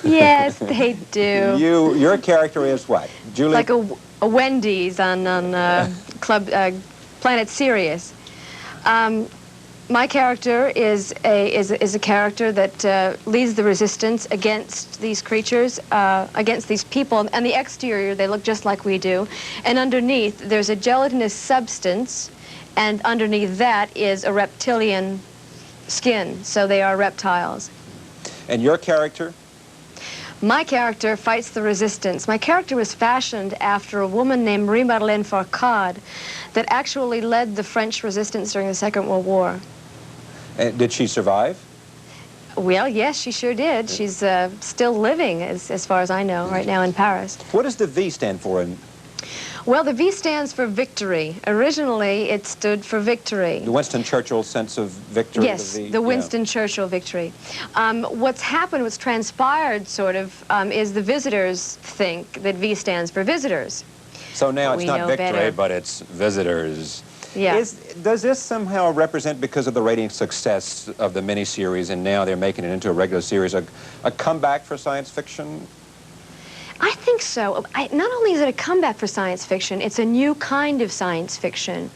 Yes, they do. Your character is what? Julie? Like a Wendy's on Club Planet Sirius. My character is a character that leads the resistance against these creatures, against these people. On the exterior, they look just like we do. And underneath, there's a gelatinous substance, and underneath that is a reptilian skin. So they are reptiles. And your character? My character fights the resistance. My character was fashioned after a woman named Marie-Madeleine Fourcade that actually led the French resistance during the Second World War. Did she survive? Well, yes, she sure did. She's still living, as far as I know, right now in Paris. What does the V stand for? Well, the V stands for victory. Originally, it stood for victory. The Winston Churchill sense of victory? Yes, the, v? the Winston Churchill victory. What's happened, what's transpired, sort of, is the visitors think that V stands for visitors. So now it's not victory, better. but it's visitors. Yeah. Does this somehow represent, because of the rating success of the miniseries, and now they're making it into a regular series, a comeback for science fiction? I think so. Not only is it a comeback for science fiction, it's a new kind of science fiction.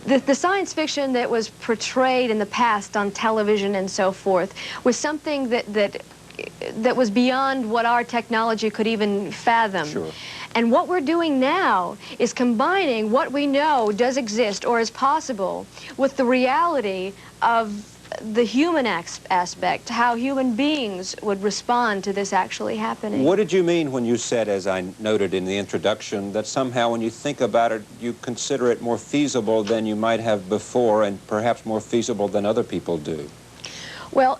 The science fiction that was portrayed in the past on television and so forth was something that was beyond what our technology could even fathom. Sure. And what we're doing now is combining what we know does exist or is possible with the reality of the human aspect, how human beings would respond to this actually happening. What did you mean when you said, as I noted in the introduction, that somehow when you think about it, you consider it more feasible than you might have before, and perhaps more feasible than other people do? Well,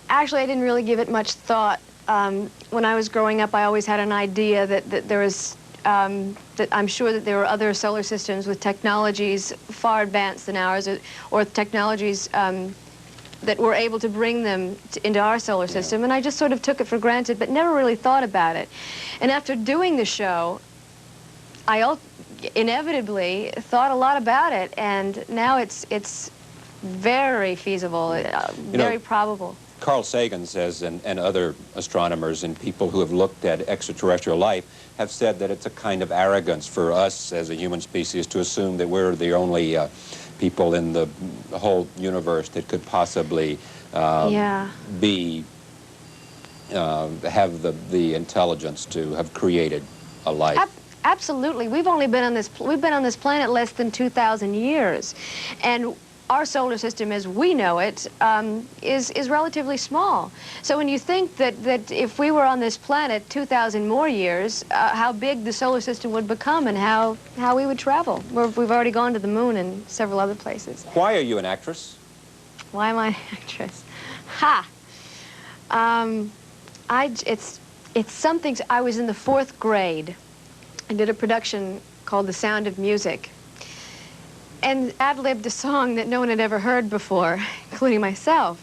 actually, I didn't really give it much thought. When I was growing up, I always had an idea that there was, that I'm sure that there were other solar systems with technologies far advanced than ours, or technologies that were able to bring them into our solar system, and I just sort of took it for granted, but never really thought about it. And after doing the show, I inevitably thought a lot about it, and now it's very feasible, very probable. Carl Sagan says, and other astronomers and people who have looked at extraterrestrial life have said that it's a kind of arrogance for us as a human species to assume that we're the only people in the whole universe that could possibly have the intelligence to have created a life. Absolutely. We've only been on this planet less than 2,000 years, and our solar system, as we know it, is relatively small. So when you think that if we were on this planet 2,000 more years, how big the solar system would become and how we would travel. We've already gone to the moon and several other places. Why are you an actress? Why am I an actress? Ha! It's something. I was in the 4th grade. I did a production called The Sound of Music, and ad-libbed a song that no one had ever heard before, including myself.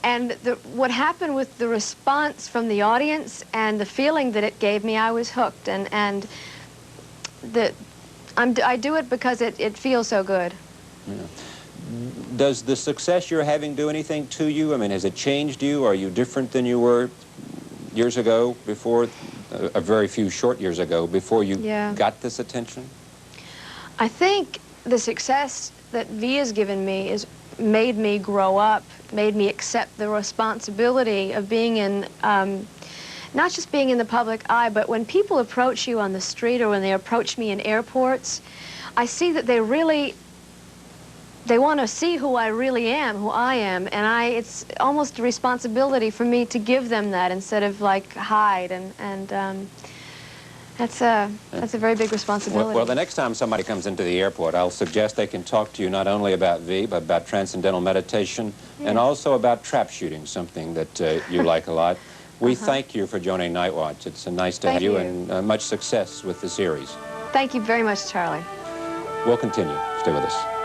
And what happened with the response from the audience and the feeling that it gave me, I was hooked. And I do it because it feels so good. Yeah. Does the success you're having do anything to you? I mean, has it changed you? Are you different than you were years ago, before, a very few short years ago, before you got this attention? I think the success that V has given me has made me grow up, made me accept the responsibility of being in, not just being in the public eye, but when people approach you on the street or when they approach me in airports, I see that they want to see who I really am, who I am, and it's almost a responsibility for me to give them that instead of like hide, and that's a very big responsibility. Well, the next time somebody comes into the airport, I'll suggest they can talk to you not only about V, but about transcendental meditation, and also about trap shooting, something that you like a lot. We thank you for joining Night Watch. It's nice to have you, and much success with the series. Thank you very much, Charlie. We'll continue. Stay with us.